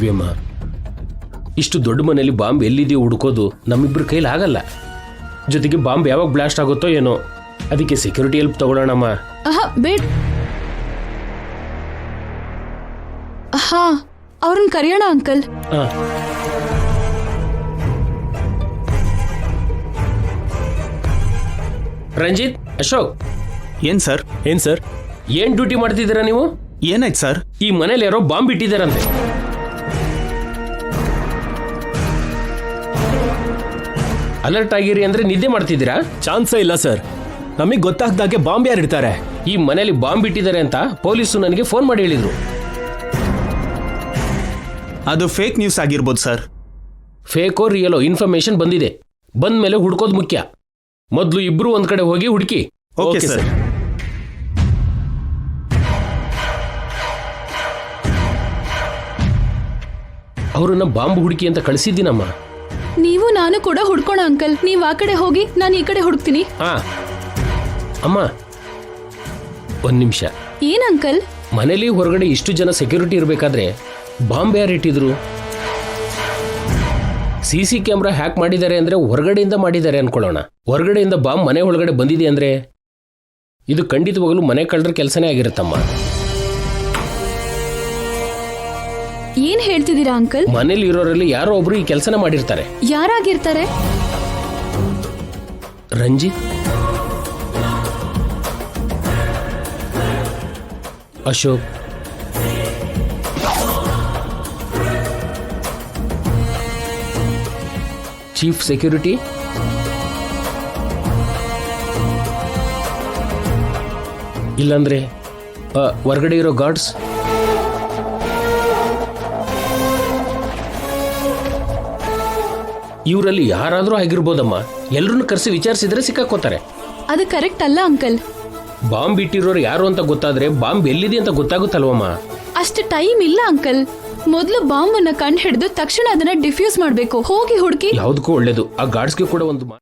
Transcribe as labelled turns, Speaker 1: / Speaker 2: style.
Speaker 1: ಮಾಡ್ತೀವಿ ಅಮ್ಮ. ಇಷ್ಟು ದೊಡ್ಡ ಮನೆಯಲ್ಲಿ ಬಾಂಬ್ ಎಲ್ಲಿದೆಯೋ ಹುಡ್ಕೋದು ನಮ್ಮಿಬ್ಬರ ಕೈಲಿ ಆಗಲ್ಲ. ಜೊತೆಗೆ ಬಾಂಬ್ ಯಾವಾಗ ಬ್ಲಾಸ್ಟ್ ಆಗುತ್ತೋ ಏನೋ, ಅದಕ್ಕೆ ಸೆಕ್ಯೂರಿಟಿ ಹೆಲ್ಪ್ ತಗೊಳ್ಳೋಣಮ್ಮ.
Speaker 2: ಬೇಡ. ಹಾ, ಅವ್ರನ್ನ ಕರೆಯೋಣ ಅಂಕಲ್.
Speaker 1: ರಂಜಿತ್, ಅಶೋಕ್.
Speaker 3: ಏನ್ ಸರ್?
Speaker 1: ಏನ್ ಡ್ಯೂಟಿ ಮಾಡ್ತಿದ್ದೀರಾ ನೀವು?
Speaker 3: ಏನಾಯ್ತು ಸರ್?
Speaker 1: ಈ ಮನೇಲಿ ಯಾರೋ ಬಾಂಬ್ ಇಟ್ಟಿದ್ದಾರಂತೆ. ಅಲರ್ಟ್ ಆಗಿರಿ ಅಂದ್ರೆ ನಿದ್ದೆ ಮಾಡ್ತಿದ್ದೀರಾ?
Speaker 4: ಚಾನ್ಸೇ ಇಲ್ಲ ಸರ್. ನಮಗೆ ಗೊತ್ತಾಗ್ದಾಗೆ ಬಾಂಬ್ ಯಾರು ಇಡ್ತಾರೆ?
Speaker 1: ಈ ಮನೇಲಿ ಬಾಂಬ್ ಇಟ್ಟಿದ್ದಾರೆ ಅಂತ ಪೊಲೀಸರು ನನಗೆ ಫೋನ್ ಮಾಡಿ ಹೇಳಿದ್ರು.
Speaker 3: ಅದು ಫೇಕ್ ನ್ಯೂಸ್ ಆಗಿರ್ಬೋದು ಸರ್.
Speaker 1: ಫೇಕೋ ರಿಯಲೋ ಇನ್ಫಾರ್ಮೇಶನ್ ಬಂದಿದೆ. ಬಂದ ಮೇಲೆ ಹುಡ್ಕೋದು ಮುಖ್ಯ. ಮೊದಲು ಇಬ್ರು ಒಂದ್ ಕಡೆ ಹೋಗಿ ಹುಡುಕಿ.
Speaker 3: Okay sir.
Speaker 1: ಅವ್ರನ್ನ ಬಾಂಬ್ ಹುಡುಕಿ ಅಂತ ಕಳಿಸಿದ್ದೀನಮ್ಮ.
Speaker 2: ನೀವು ನಾನು ಕೂಡ ಹುಡ್ಕೋಣ ಅಂಕಲ್. ನೀವ್ ಆ ಕಡೆ ಹೋಗಿ, ನಾನು ಈ ಕಡೆ ಹುಡುಕ್ತೀನಿ.
Speaker 1: ಹಾ ಅಮ್ಮ, ಒಂದ್ ನಿಮಿಷ.
Speaker 2: ಏನ್ ಅಂಕಲ್?
Speaker 1: ಮನೇಲಿ ಹೊರಗಡೆ ಇಷ್ಟು ಜನ ಸೆಕ್ಯೂರಿಟಿ ಇರಬೇಕಾದ್ರೆ ಬಾಂಬ್ ಯಾರು ಇಟ್ಟಿದ್ರು? CC ಕ್ಯಾಮ್ರಾ ಹ್ಯಾಕ್ ಮಾಡಿದ್ದಾರೆ ಅಂದ್ರೆ ಹೊರಗಡೆಯಿಂದ ಮಾಡಿದ್ದಾರೆ ಅನ್ಕೊಳ್ಳೋಣ. ಹೊರಗಡೆಯಿಂದ ಬಾಂಬ್ ಮನೆ ಒಳಗಡೆ ಬಂದಿದೆ ಅಂದ್ರೆ ಇದು ಖಂಡಿತವಾಗಲೂ ಮನೆ ಕಳ್ಳರ ಕೆಲಸನೇ ಆಗಿರುತ್ತಮ್ಮ.
Speaker 2: ಏನ್ ಹೇಳ್ತಿದ್ದೀರಾ ಅಂಕಲ್?
Speaker 1: ಮನೇಲಿ ಇರೋರಲ್ಲಿ ಯಾರೋ ಒಬ್ರು ಈ ಕೆಲಸನ ಮಾಡಿರ್ತಾರೆ.
Speaker 2: ಯಾರಾಗಿರ್ತಾರೆ?
Speaker 1: ರಂಜಿತ್, ಅಶೋಕ್, ಚೀಫ್ ಸೆಕ್ಯೂರಿಟಿ, ಇಲ್ಲಾಂದ್ರೆ ಹೊರಗಡೆ ಇರೋ ಗಾರ್ಡ್ಸ್. ಇವರಲ್ಲಿ ಯಾರಾದ್ರೂ ಆಗಿರ್ಬೋದಮ್ಮ. ಎಲ್ಲರನ್ನು ಕರೆಸಿ ವಿಚಾರಿಸಿದ್ರೆ ಸಿಕ್ಕಾಕೋತಾರೆ.
Speaker 2: ಅದು ಕರೆಕ್ಟ್ ಅಲ್ಲ ಅಂಕಲ್.
Speaker 1: ಬಾಂಬ್ ಇಟ್ಟಿರೋರು ಯಾರು ಅಂತ ಗೊತ್ತಾದ್ರೆ ಬಾಂಬ್ ಎಲ್ಲಿದೆ ಅಂತ ಗೊತ್ತಾಗುತ್ತಲ್ವಮ್ಮ.
Speaker 2: ಅಷ್ಟು ಟೈಮ್ ಇಲ್ಲ ಅಂಕಲ್. ಮೊದಲು ಬಾಂಬ್ ಅನ್ನ ಕಂಡು ಹಿಡಿದು ತಕ್ಷಣ ಅದನ್ನ ಡಿಫ್ಯೂಸ್ ಮಾಡ್ಬೇಕು. ಹೋಗಿ ಹುಡುಕಿ.
Speaker 1: ಯಾವುದಕ್ಕೂ ಒಳ್ಳೇದು. ಆ ಗಾರ್ಡ್ಸ್ಗೆ ಕೂಡ ಒಂದು